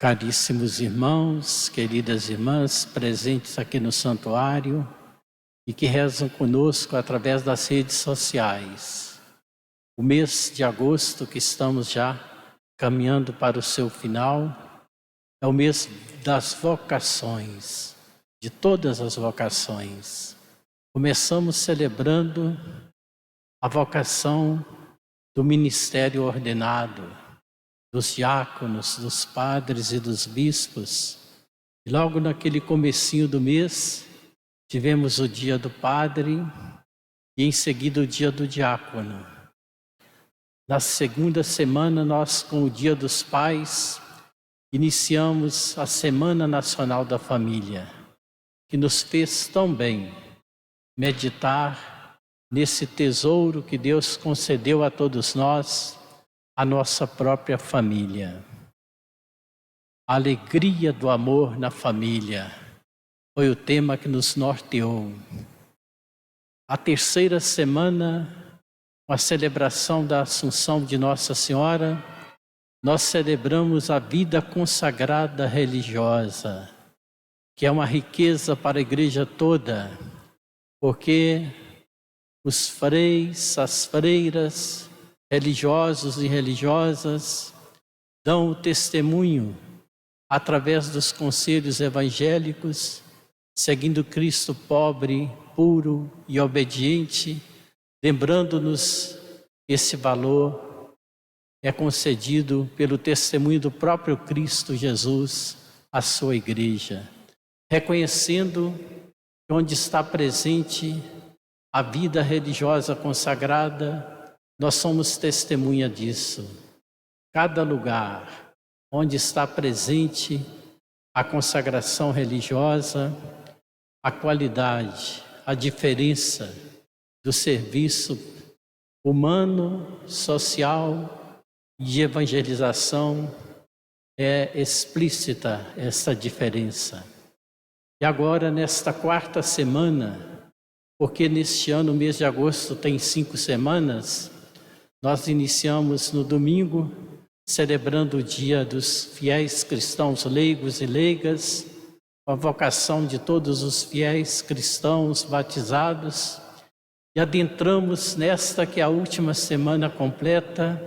Caríssimos irmãos, queridas irmãs, presentes aqui no santuário e que rezam conosco através das redes sociais. O mês de agosto, que estamos já caminhando para o seu final, é o mês das vocações, de todas as vocações. Começamos celebrando a vocação do ministério ordenado, dos diáconos, dos padres e dos bispos. E logo naquele comecinho do mês, tivemos o dia do padre e em seguida o dia do diácono. Na segunda semana, nós, com o dia dos pais, iniciamos a Semana Nacional da Família, que nos fez tão bem meditar nesse tesouro que Deus concedeu a todos nós, a nossa própria família. A alegria do amor na família foi o tema que nos norteou. A terceira semana, com a celebração da Assunção de Nossa Senhora, nós celebramos a vida consagrada religiosa, que é uma riqueza para a igreja toda, porque os freis, as freiras, religiosos e religiosas dão o testemunho através dos conselhos evangélicos, seguindo Cristo pobre, puro e obediente, lembrando-nos que esse valor é concedido pelo testemunho do próprio Cristo Jesus à sua igreja, reconhecendo que onde está presente a vida religiosa consagrada, nós somos testemunha disso. Cada lugar onde está presente a consagração religiosa, a qualidade, a diferença do serviço humano, social e de evangelização, é explícita essa diferença. E agora, nesta quarta semana, porque neste ano, o mês de agosto tem 5 semanas, nós iniciamos no domingo, celebrando o dia dos fiéis cristãos leigos e leigas, com a vocação de todos os fiéis cristãos batizados, e adentramos nesta que é a última semana completa,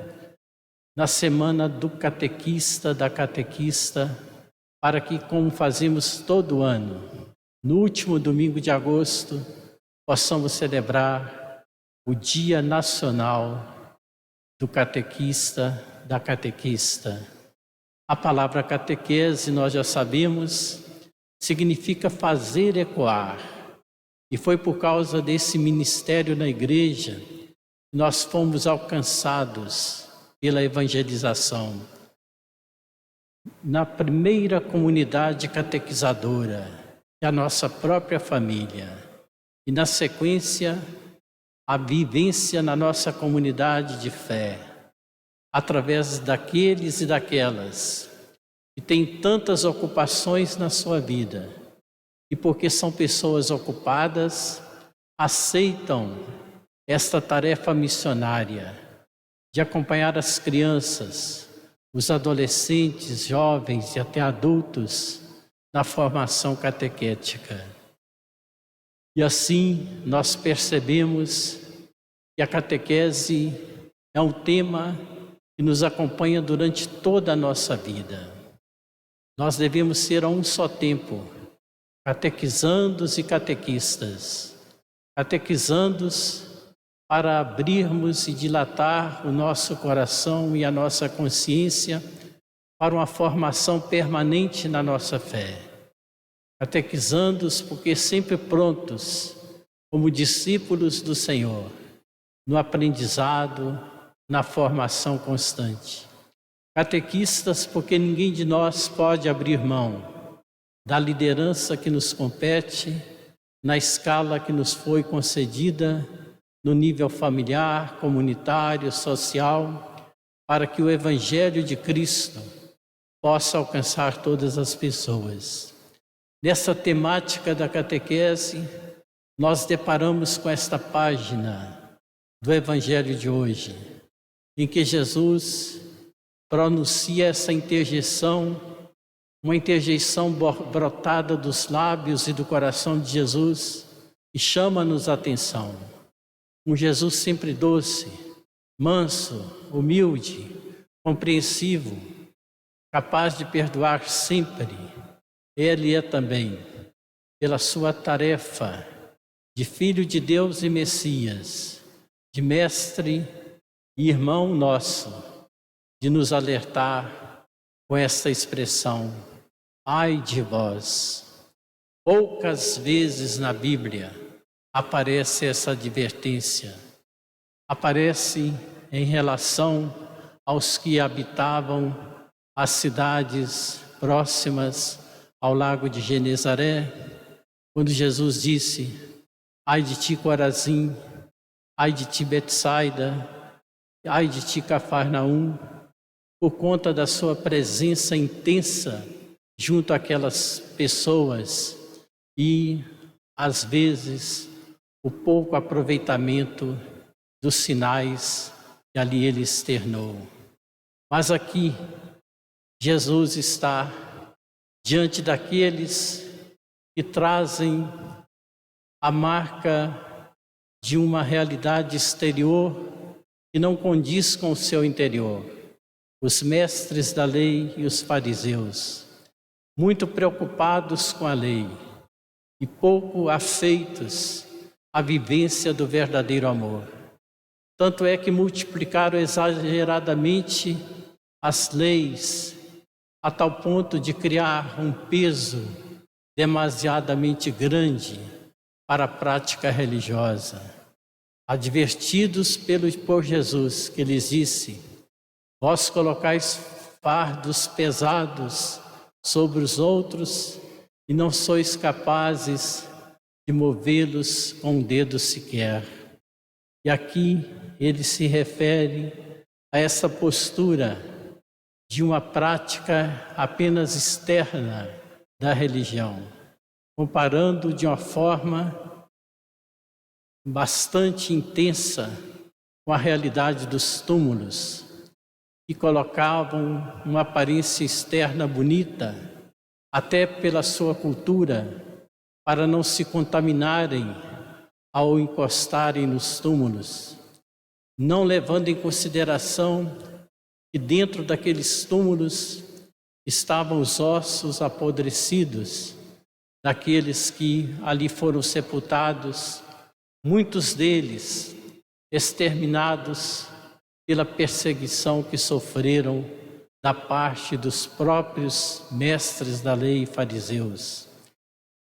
na semana do catequista, da catequista, para que, como fazemos todo ano, no último domingo de agosto, possamos celebrar o Dia Nacional do catequista, da catequista. A palavra catequese, nós já sabemos, significa fazer ecoar. E foi por causa desse ministério na igreja que nós fomos alcançados pela evangelização. Na primeira comunidade catequizadora, que é a nossa própria família. E na sequência, a vivência na nossa comunidade de fé, através daqueles e daquelas que têm tantas ocupações na sua vida e porque são pessoas ocupadas, aceitam esta tarefa missionária de acompanhar as crianças, os adolescentes, jovens e até adultos na formação catequética. E assim nós percebemos que a catequese é um tema que nos acompanha durante toda a nossa vida. Nós devemos ser a um só tempo, catequizandos e catequistas. Catequizandos para abrirmos e dilatar o nosso coração e a nossa consciência para uma formação permanente na nossa fé. Catequizando-os porque sempre prontos, como discípulos do Senhor, no aprendizado, na formação constante. Catequistas porque ninguém de nós pode abrir mão da liderança que nos compete, na escala que nos foi concedida, no nível familiar, comunitário, social, para que o Evangelho de Cristo possa alcançar todas as pessoas. Nessa temática da catequese, nós deparamos com esta página do Evangelho de hoje, em que Jesus pronuncia essa interjeição uma interjeição brotada dos lábios e do coração de Jesus e chama-nos a atenção. Um Jesus sempre doce, manso, humilde, compreensivo, capaz de perdoar sempre. Ele é também, pela sua tarefa de Filho de Deus e Messias, de Mestre e Irmão nosso, de nos alertar com esta expressão: ai de vós. Poucas vezes na Bíblia aparece essa advertência. Aparece em relação aos que habitavam as cidades próximas ao lago de Genezaré, quando Jesus disse: ai de ti, Corazim, ai de ti, Betsaida, ai de ti, Cafarnaum, por conta da sua presença intensa junto àquelas pessoas e, às vezes, o pouco aproveitamento dos sinais que ali ele externou. Mas aqui, Jesus está diante daqueles que trazem a marca de uma realidade exterior que não condiz com o seu interior. Os mestres da lei e os fariseus, muito preocupados com a lei e pouco afeitos à vivência do verdadeiro amor. Tanto é que multiplicaram exageradamente as leis, a tal ponto de criar um peso demasiadamente grande para a prática religiosa. Advertidos por Jesus, que lhes disse: vós colocais fardos pesados sobre os outros e não sois capazes de movê-los com um dedo sequer. E aqui ele se refere a essa postura de uma prática apenas externa da religião, comparando de uma forma bastante intensa com a realidade dos túmulos, que colocavam uma aparência externa bonita, até pela sua cultura, para não se contaminarem ao encostarem nos túmulos, não levando em consideração que dentro daqueles túmulos estavam os ossos apodrecidos daqueles que ali foram sepultados, muitos deles exterminados pela perseguição que sofreram da parte dos próprios mestres da lei e fariseus.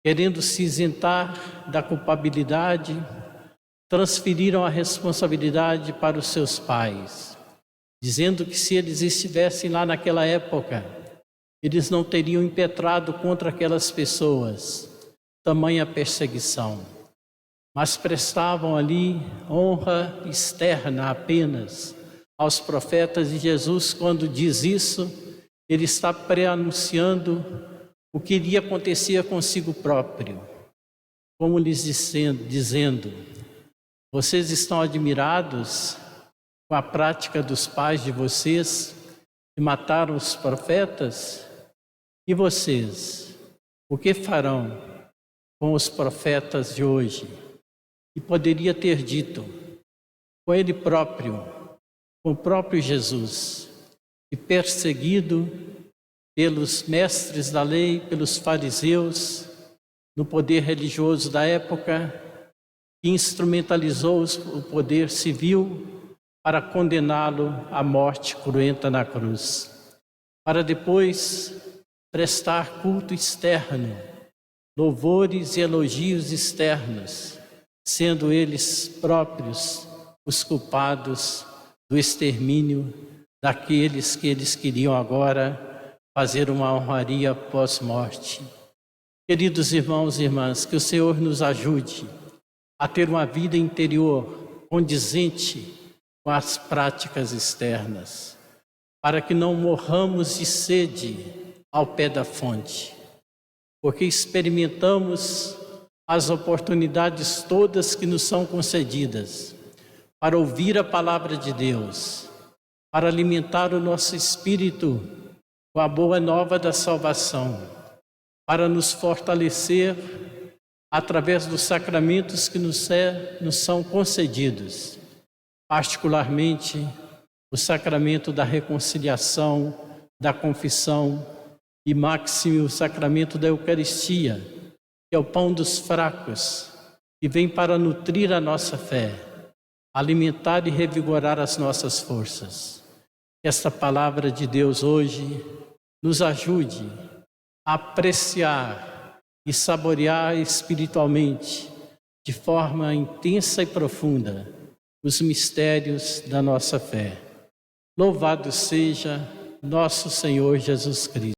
Querendo se isentar da culpabilidade, transferiram a responsabilidade para os seus pais, dizendo que se eles estivessem lá naquela época, eles não teriam impetrado contra aquelas pessoas tamanha perseguição, mas prestavam ali honra externa apenas aos profetas. E Jesus, quando diz isso, ele está pré-anunciando o que iria acontecer consigo próprio, como lhes dizendo: vocês estão admirados com a prática dos pais de vocês que mataram os profetas? E vocês, o que farão com os profetas de hoje? E poderia ter dito com ele próprio, com o próprio Jesus, e perseguido pelos mestres da lei, pelos fariseus, no poder religioso da época, que instrumentalizou o poder civil para condená-lo à morte cruenta na cruz, para depois prestar culto externo, louvores e elogios externos, sendo eles próprios os culpados do extermínio daqueles que eles queriam agora fazer uma honraria pós-morte. Queridos irmãos e irmãs, que o Senhor nos ajude a ter uma vida interior condizente com as práticas externas, para que não morramos de sede ao pé da fonte, porque experimentamos as oportunidades todas que nos são concedidas para ouvir a palavra de Deus, para alimentar o nosso espírito com a boa nova da salvação, para nos fortalecer através dos sacramentos que nos são concedidos, particularmente o sacramento da reconciliação, da confissão e, máximo, o sacramento da Eucaristia, que é o pão dos fracos, que vem para nutrir a nossa fé, alimentar e revigorar as nossas forças. Que esta palavra de Deus hoje nos ajude a apreciar e saborear espiritualmente, de forma intensa e profunda, os mistérios da nossa fé. Louvado seja nosso Senhor Jesus Cristo.